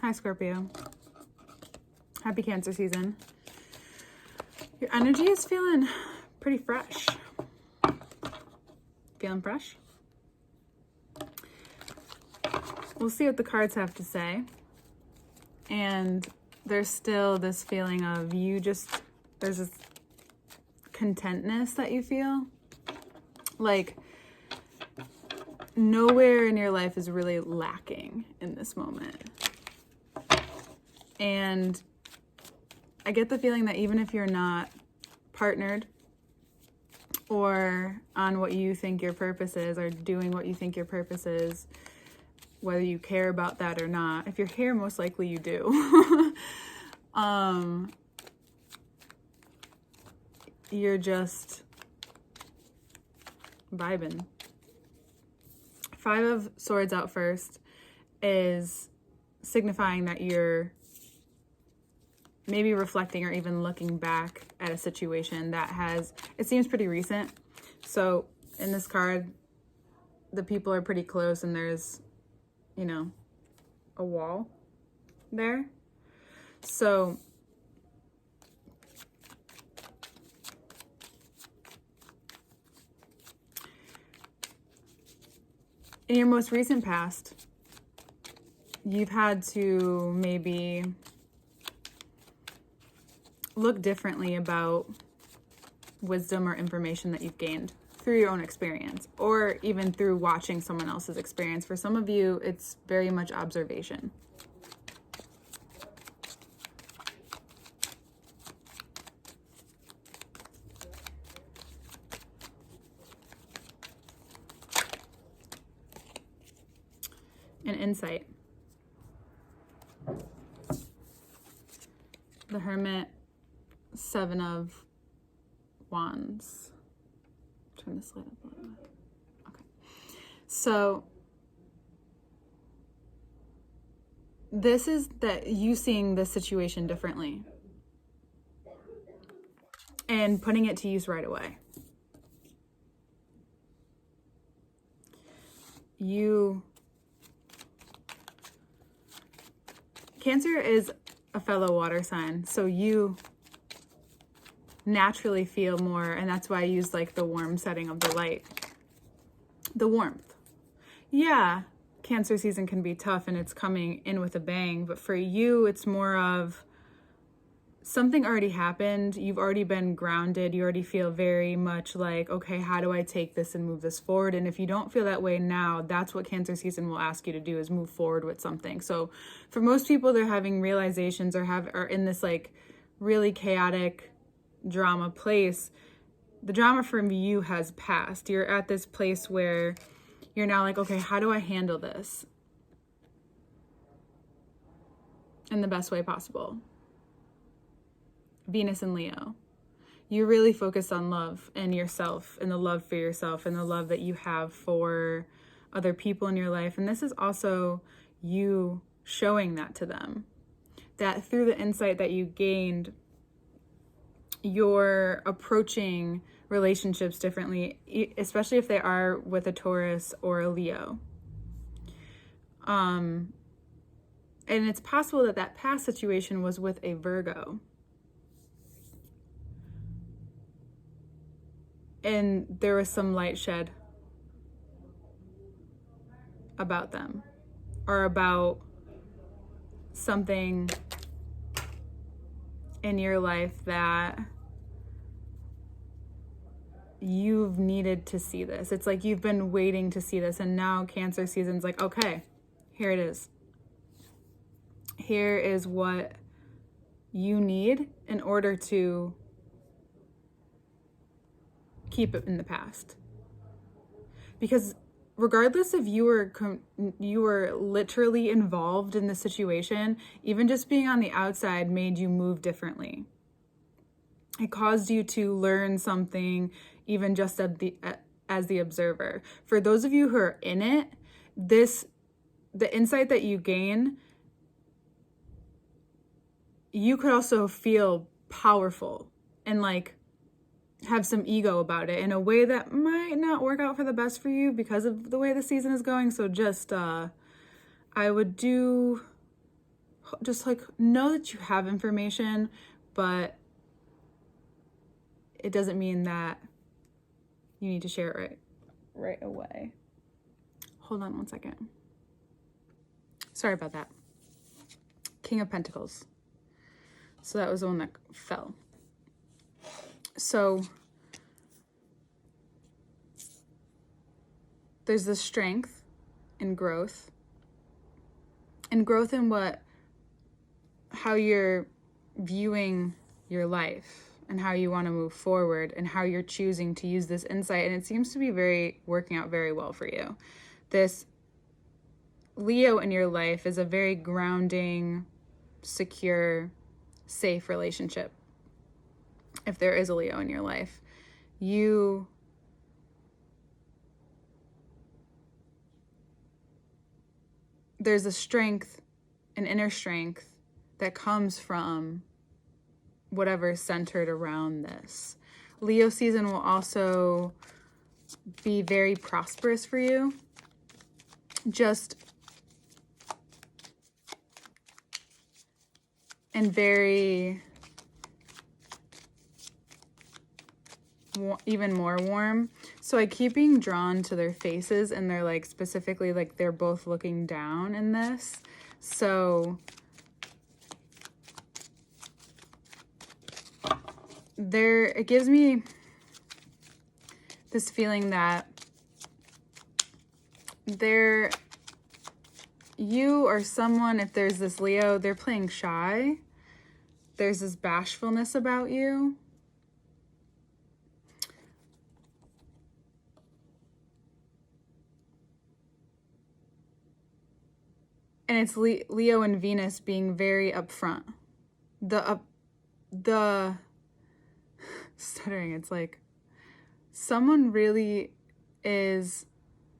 Hi, Scorpio. Happy Cancer season. Your energy is feeling pretty fresh. Feeling fresh? We'll see what the cards have to say. And there's still this feeling of there's this contentness that you feel. Like, nowhere in your life is really lacking in this moment. And I get the feeling that even if you're not partnered or on what you think your purpose is or doing what you think your purpose is, whether you care about that or not, if you're here, most likely you do. You're just vibing. 5 of Swords out first is signifying that you're maybe reflecting or even looking back at a situation that it seems pretty recent. So in this card, the people are pretty close and there's, a wall there. So in your most recent past, you've had to maybe look differently about wisdom or information that you've gained through your own experience, or even through watching someone else's experience. For some of you, it's very much observation. An insight. The Hermit, 7 of Wands. Turn this light up a little bit. Okay. So this is that you seeing this situation differently and putting it to use right away. Cancer is a fellow water sign, so you naturally feel more, and that's why I use like the warm setting of the light. The warmth. Yeah, Cancer season can be tough and it's coming in with a bang, but for you, it's more of something already happened. You've already been grounded. You already feel very much like, okay, how do I take this and move this forward? And if you don't feel that way now, that's what Cancer season will ask you to do, is move forward with something. So for most people, they're having realizations or are in this like really chaotic drama place. The drama from you has passed. You're at this place where you're now like, okay, how do I handle this in the best way possible? Venus and Leo. You're really focused on love and yourself and the love for yourself and the love that you have for other people in your life. And this is also you showing that to them. That through the insight that you gained, you're approaching relationships differently, especially if they are with a Taurus or a Leo. And it's possible that past situation was with a Virgo. And there was some light shed about them, or about something in your life that you've needed to see this. It's like you've been waiting to see this, and now Cancer season's like, okay, here it is. Here is what you need in order to keep it in the past. Because regardless if you were literally involved in the situation, even just being on the outside made you move differently. It caused you to learn something, even just as the observer. For those of you who are in it, the insight that you gain, you could also feel powerful and like have some ego about it in a way that might not work out for the best for you because of the way the season is going. So just I would do just like know that you have information, but it doesn't mean that you need to share it right away. Hold on one second. Sorry about that. King of Pentacles. So that was the one that fell. So there's this strength and growth in how you're viewing your life and how you want to move forward and how you're choosing to use this insight. And it seems to be working out very well for you. This Leo in your life is a very grounding, secure, safe relationship. If there is a Leo in your life, there's a strength, an inner strength that comes from whatever is centered around this. Leo season will also be very prosperous for you. And very even more warm. So I keep being drawn to their faces, and they're like specifically like they're both looking down in this. So it gives me this feeling that you or someone, if there's this Leo, they're playing shy. There's this bashfulness about you. And it's Leo and Venus being very upfront. The stuttering, it's like someone really is,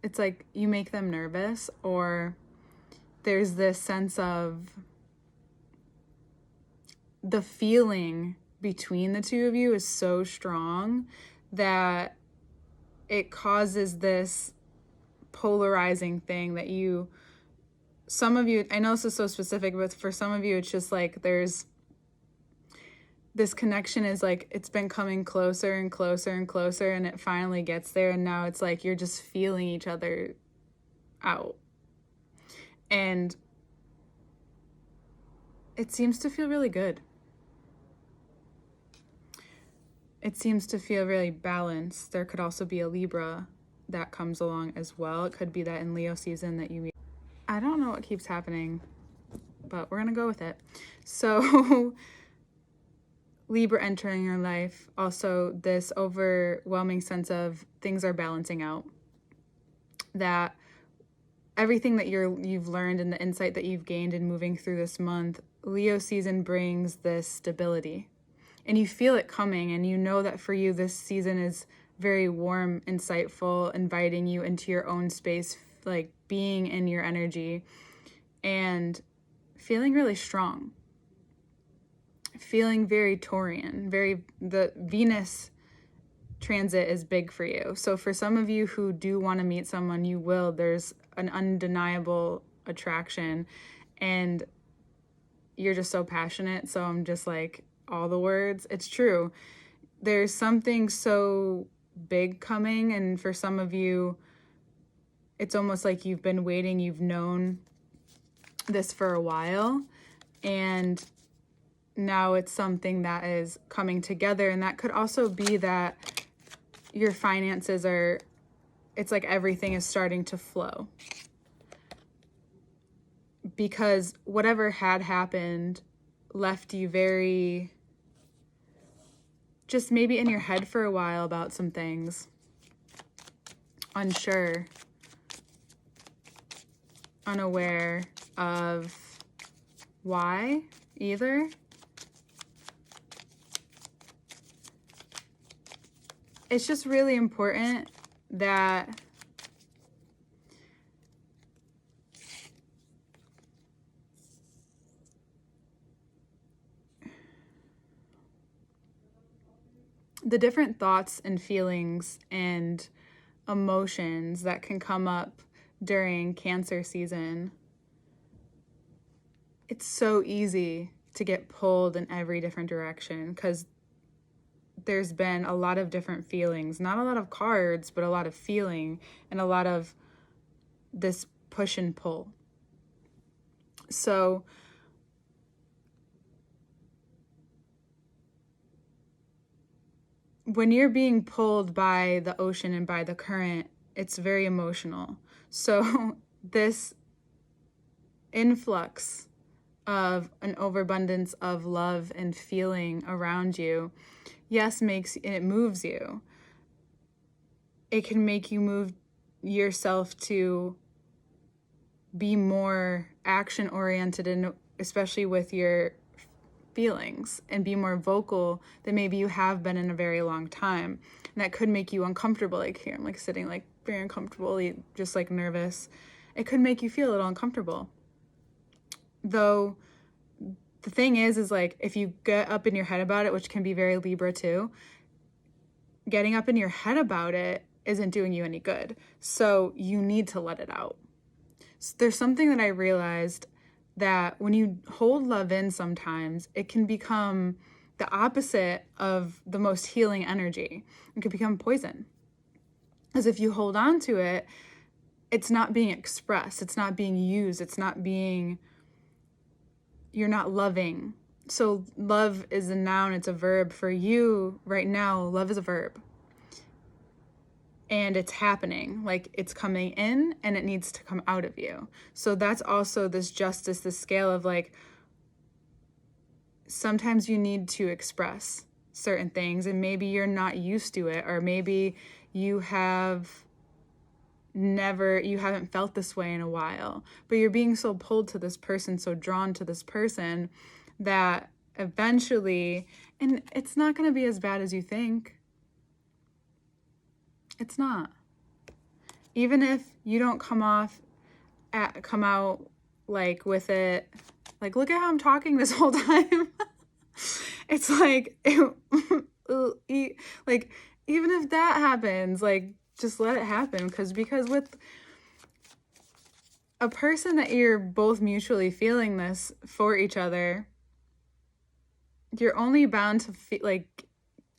it's like you make them nervous, or there's this sense of the feeling between the two of you is so strong that it causes this polarizing thing that some of you, I know this is so specific, but for some of you, it's just like there's this connection is like, it's been coming closer and closer and closer, and it finally gets there. And now it's like, you're just feeling each other out. And it seems to feel really good. It seems to feel really balanced. There could also be a Libra that comes along as well. It could be that in Leo season that you meet. I don't know what keeps happening, but we're going to go with it. So Libra entering your life, also this overwhelming sense of things are balancing out. That everything that you've learned and the insight that you've gained in moving through this month, Leo season brings this stability. And you feel it coming, and you know that for you, this season is very warm, insightful, inviting you into your own space, like being in your energy and feeling really strong, feeling very Taurian, the Venus transit is big for you. So for some of you who do want to meet someone, you will. There's an undeniable attraction, and you're just so passionate. So I'm just like, all the words. It's true. There's something so big coming, and for some of you, it's almost like you've been waiting, you've known this for a while, and now it's something that is coming together. And that could also be that your finances it's like everything is starting to flow. Because whatever had happened left you very, just maybe in your head for a while about some things. Unsure. Unaware of why either. It's just really important that the different thoughts and feelings and emotions that can come up during Cancer season it's so easy to get pulled in every different direction because there's been a lot of different feelings, not a lot of cards, but a lot of feeling and a lot of this push and pull. So when you're being pulled by the ocean and by the current, it's very emotional. So this influx of an overabundance of love and feeling around you, yes, it moves you. It can make you move yourself to be more action oriented, and especially with your feelings, and be more vocal than maybe you have been in a very long time. And that could make you uncomfortable. Like here, I'm like sitting like very uncomfortably, just like nervous. It could make you feel a little uncomfortable. Though the thing is like if you get up in your head about it, which can be very Libra too, getting up in your head about it isn't doing you any good. So you need to let it out. So there's something that I realized, that when you hold love in sometimes, it can become the opposite of the most healing energy. It could become poison. Because if you hold on to it, it's not being expressed. It's not being used. You're not loving. So love is a noun. It's a verb. For you right now, love is a verb. And it's happening, like it's coming in and it needs to come out of you. So that's also this justice, this scale of like, sometimes you need to express certain things and maybe you're not used to it, or maybe you haven't felt this way in a while, but you're being so pulled to this person, so drawn to this person, that eventually, and it's not going to be as bad as you think. It's not. Even if you don't come out like with it, like look at how I'm talking this whole time. It's like, like even if that happens, like just let it happen, because with a person that you're both mutually feeling this for each other, you're only bound to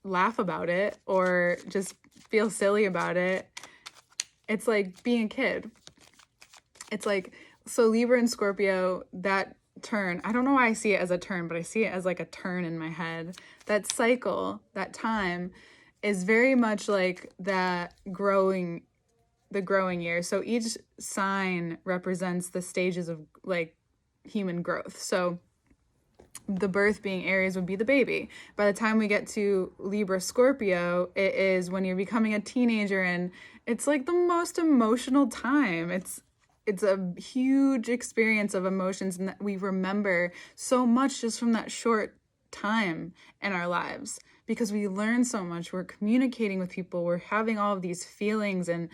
laugh about it or just feel silly about it. It's like being a kid. It's like, so Libra and Scorpio, that turn, I don't know why I see it as a turn, but I see it as like a turn in my head. That cycle, that time is very much like the growing years. So each sign represents the stages of like human growth. So the birth being Aries would be the baby. By the time we get to Libra Scorpio, it is when you're becoming a teenager, and it's like the most emotional time. It's a huge experience of emotions, and that we remember so much just from that short time in our lives, because we learn so much. We're communicating with people. We're having all of these feelings and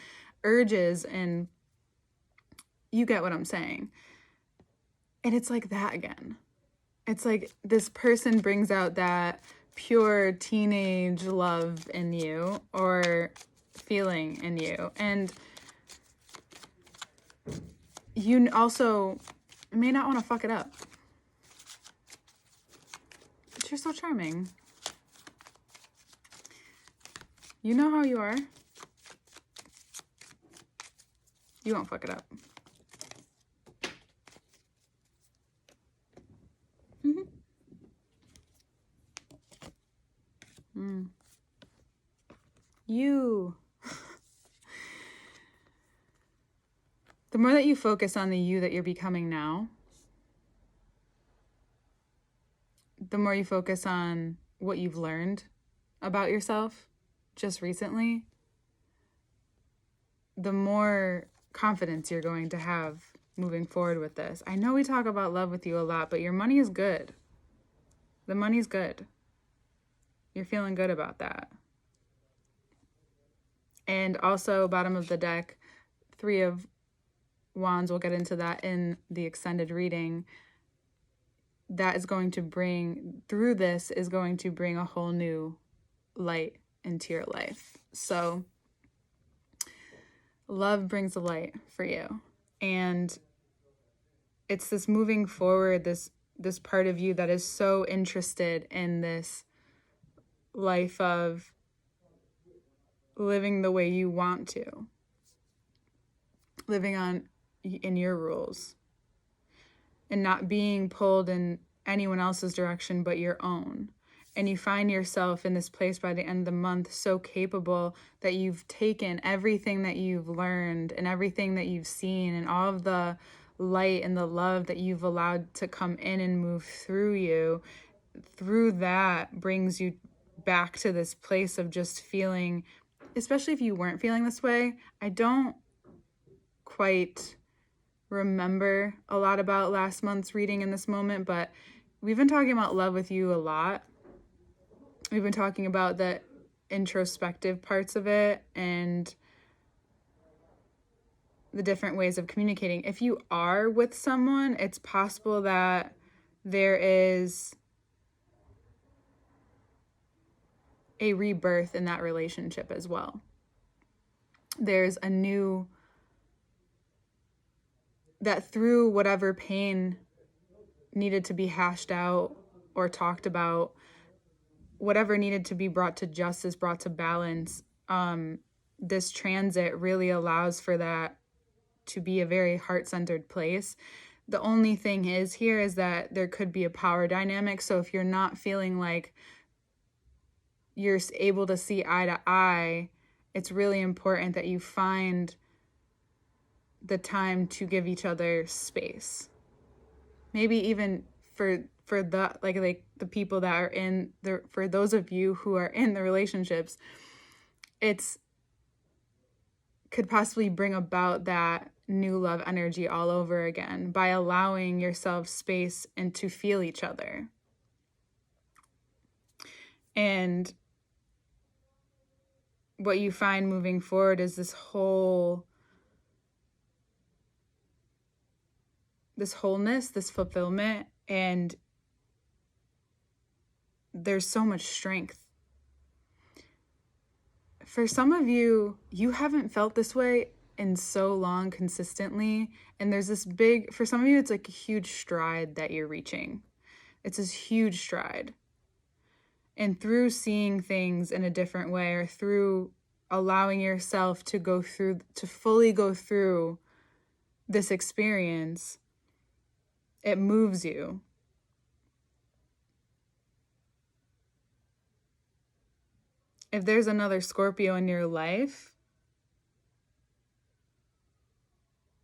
urges, and you get what I'm saying. And it's like that again. It's like this person brings out that pure teenage love in you, or feeling in you. And you also may not want to fuck it up. But you're so charming. You know how you are. You won't fuck it up. You. The more that you focus on the you that you're becoming now, the more you focus on what you've learned about yourself just recently, the more confidence you're going to have moving forward with this. I know we talk about love with you a lot, but your money is good. The money's good. You're feeling good about that. And also, bottom of the deck, 3 of Wands, we'll get into that in the extended reading. That is going to bring, through this, is going to bring a whole new light into your life. So love brings a light for you. And it's this moving forward, this part of you that is so interested in this life of living the way you want to, living in your rules, and not being pulled in anyone else's direction but your own. And you find yourself in this place by the end of the month so capable that you've taken everything that you've learned and everything that you've seen and all of the light and the love that you've allowed to come in and move through you. Through that brings you back to this place of just feeling, especially if you weren't feeling this way. I don't quite remember a lot about last month's reading in this moment, but we've been talking about love with you a lot. We've been talking about the introspective parts of it and the different ways of communicating. If you are with someone, it's possible that there is a rebirth in that relationship as well. There's a new, that through whatever pain needed to be hashed out or talked about, whatever needed to be brought to justice, brought to balance, this transit really allows for that to be a very heart-centered place. The only thing is here is that there could be a power dynamic. So if you're not feeling like you're able to see eye to eye, it's really important that you find the time to give each other space. Maybe even for the like the people that are in the, for those of you who are in the relationships, it's could possibly bring about that new love energy all over again by allowing yourself space and to feel each other. And what you find moving forward is this wholeness, this fulfillment, and there's so much strength. For some of you, you haven't felt this way in so long consistently, and there's this big, for some of you, it's like a huge stride that you're reaching. It's this huge stride. And through seeing things in a different way, or through allowing yourself to go through, to fully go through this experience, it moves you. If there's another Scorpio in your life,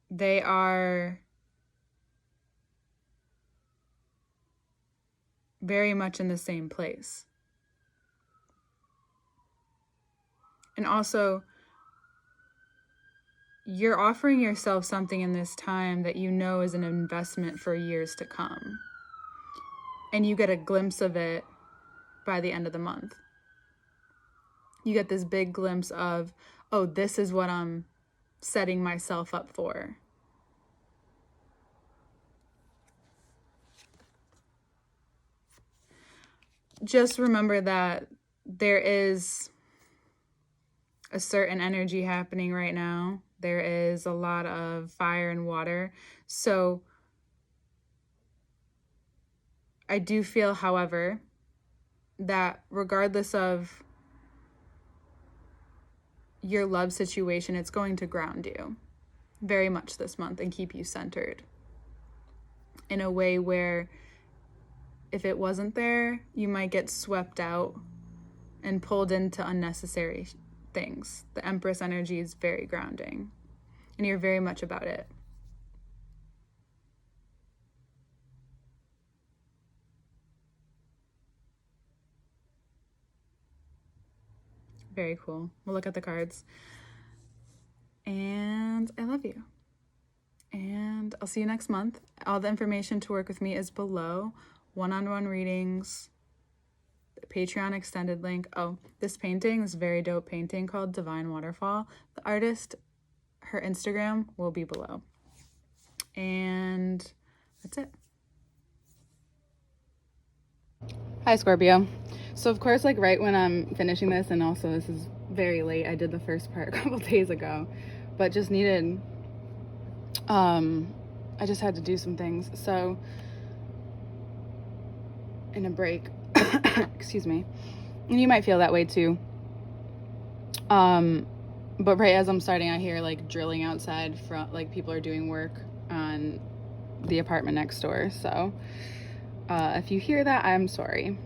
they are very much in the same place. And also, you're offering yourself something in this time that you know is an investment for years to come. And you get a glimpse of it by the end of the month. You get this big glimpse of, oh, this is what I'm setting myself up for. Just remember that there is a certain energy happening right now. There is a lot of fire and water. So I do feel, however, that regardless of your love situation, it's going to ground you very much this month and keep you centered in a way where if it wasn't there, you might get swept out and pulled into unnecessary things. The Empress energy is very grounding, and you're very much about it. Very cool. We'll look at the cards. And I love you. And I'll see you next month. All the information to work with me is below. One-on-one readings, Patreon extended link. Oh, this painting, this very dope painting called Divine Waterfall. The artist, her Instagram will be below. And that's it. Hi, Scorpio. So of course, like right when I'm finishing this, and also this is very late, I did the first part a couple days ago, but just needed I just had to do some things. So, in a break, excuse me. And you might feel that way too. But right as I'm starting, I hear like drilling outside from like people are doing work on the apartment next door. So, if you hear that, I'm sorry.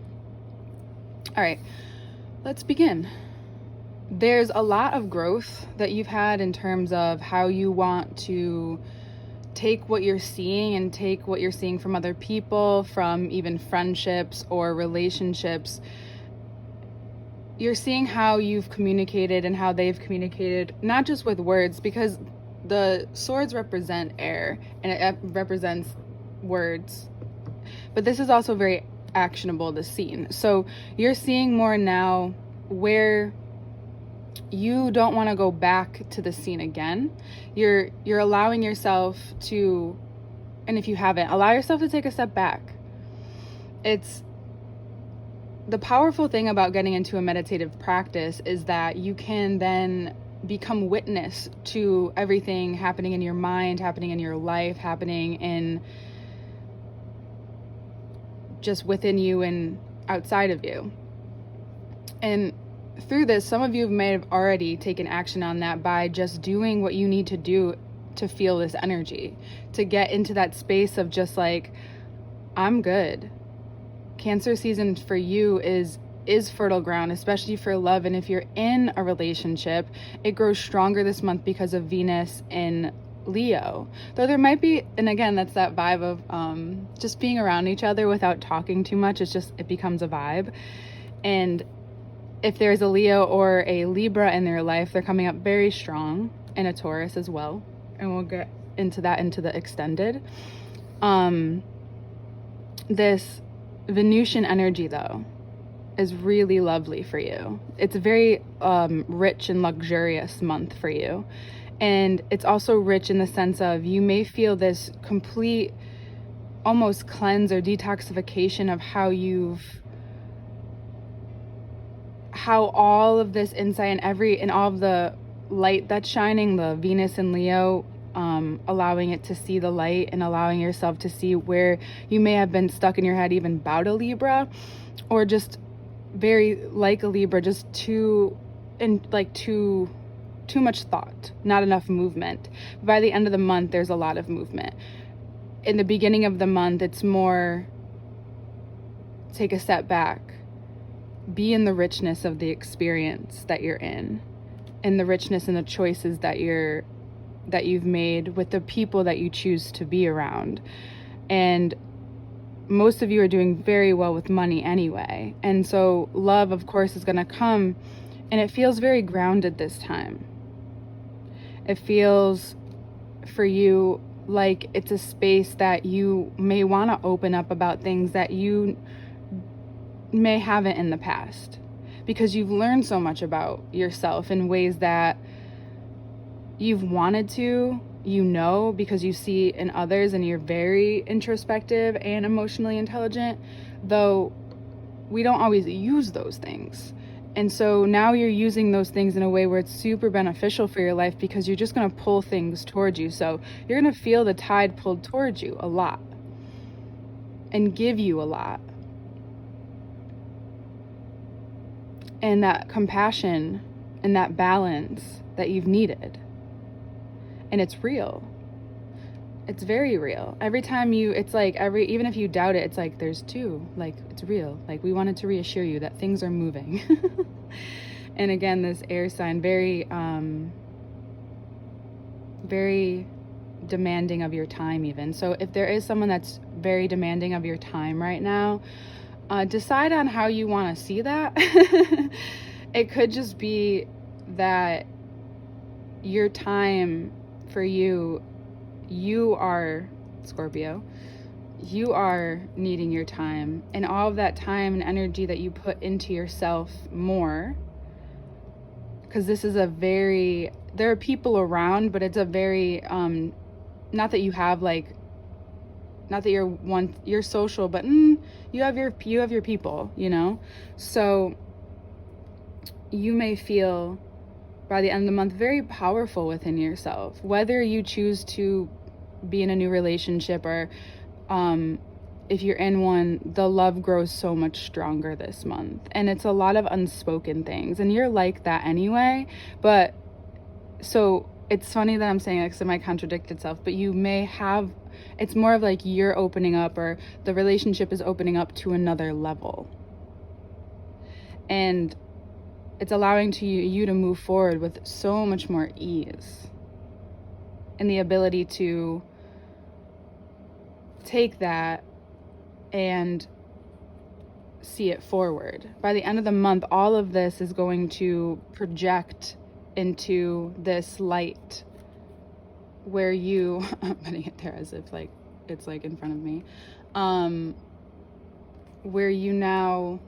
All right, let's begin. There's a lot of growth that you've had in terms of how you want to take what you're seeing and take what you're seeing from other people, from even friendships or relationships. You're seeing how you've communicated and how they've communicated, not just with words, because the swords represent air and it represents words. But this is also very actionable, the scene. So you're seeing more now where you don't want to go back to the scene again. You're allowing yourself to, and if you haven't, allow yourself to take a step back. It's the powerful thing about getting into a meditative practice is that you can then become witness to everything happening in your mind, happening in your life, happening in just within you and outside of you. And through this, some of you may have already taken action on that by just doing what you need to do to feel this energy, to get into that space of just like, I'm good. Cancer season for you is fertile ground, especially for love. And if you're in a relationship, it grows stronger this month because of Venus in Leo. Though there might be, and again, that's that vibe of just being around each other without talking too much. It becomes a vibe. And if there's a Leo or a Libra in their life, they're coming up very strong, and a Taurus as well. And we'll get into that into the extended. This Venusian energy, though, is really lovely for you. It's a very rich and luxurious month for you. And it's also rich in the sense of you may feel this complete almost cleanse or detoxification of how all of this insight and all of the light that's shining, the Venus and Leo, allowing it to see the light and allowing yourself to see where you may have been stuck in your head even about a Libra, or just very like a Libra, just too much thought, not enough movement. By the end of the month, there's a lot of movement. In the beginning of the month, it's more take a step back, be in the richness of the experience that you're in, and the richness and the choices that you've made with the people that you choose to be around. And most of you are doing very well with money anyway. And so love, of course, is going to come, and it feels very grounded this time. It feels for you like it's a space that you may want to open up about things that you may haven't in the past, because you've learned so much about yourself in ways that you've wanted to, because you see in others, and you're very introspective and emotionally intelligent, though we don't always use those things. And so now you're using those things in a way where it's super beneficial for your life, because you're just going to pull things towards you. So you're going to feel the tide pulled towards you a lot and give you a lot. And that compassion and that balance that you've needed. And it's real. It's very real. Every time even if you doubt it, it's like there's two, like it's real. Like we wanted to reassure you that things are moving. And again, this air sign, very demanding of your time even. So if there is someone that's very demanding of your time right now, decide on how you want to see that. It could just be that your time for you are Scorpio, you are needing your time, and all of that time and energy that you put into yourself more, because this is there are people around, but it's a very not that you have not that you're social, but you have your people, so you may feel by the end of the month very powerful within yourself, whether you choose to be in a new relationship, or if you're in one, the love grows so much stronger this month. And it's a lot of unspoken things. And you're like that anyway. But so it's funny that I'm saying that because it might contradict itself. But you may have, it's more of like you're opening up, or the relationship is opening up to another level. And it's allowing you to move forward with so much more ease. And the ability to take that and see it forward. By the end of the month, all of this is going to project into this light where you, I'm putting it there as if like it's like in front of me, where you now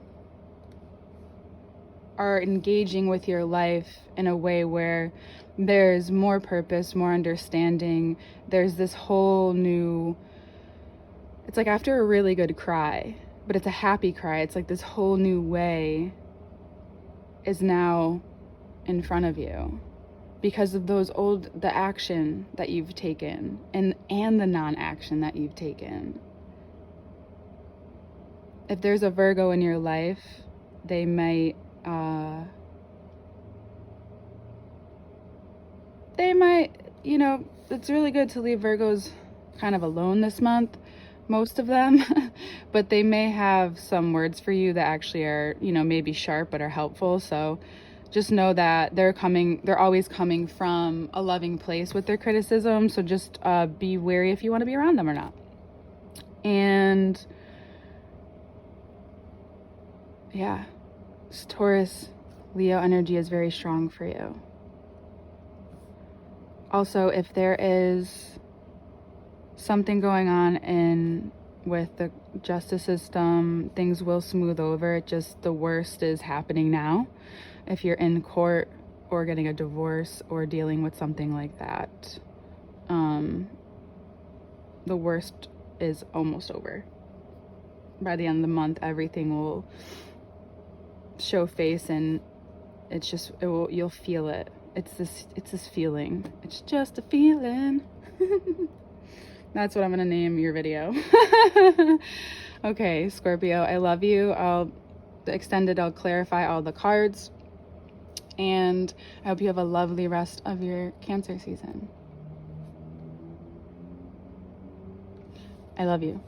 are engaging with your life in a way where there's more purpose, more understanding. There's this whole new, it's like after a really good cry, but it's a happy cry. It's like this whole new way is now in front of you because of the action that you've taken and the non-action that you've taken. If there's a Virgo in your life, they might, you know, it's really good to leave Virgos kind of alone this month, most of them, but they may have some words for you that actually are, you know, maybe sharp but are helpful. So just know that they're always coming from a loving place with their criticism. So just be wary if you want to be around them or not. And yeah, Taurus, Leo energy is very strong for you. Also, if there is something going on with the justice system, things will smooth over. The worst is happening now. If you're in court or getting a divorce or dealing with something like that, the worst is almost over. By the end of the month, everything will show face, and you'll feel it. It's this feeling. It's just a feeling. That's what I'm gonna name your video. Okay, Scorpio, I love you. I'll clarify all the cards, and I hope you have a lovely rest of your Cancer season. I love you.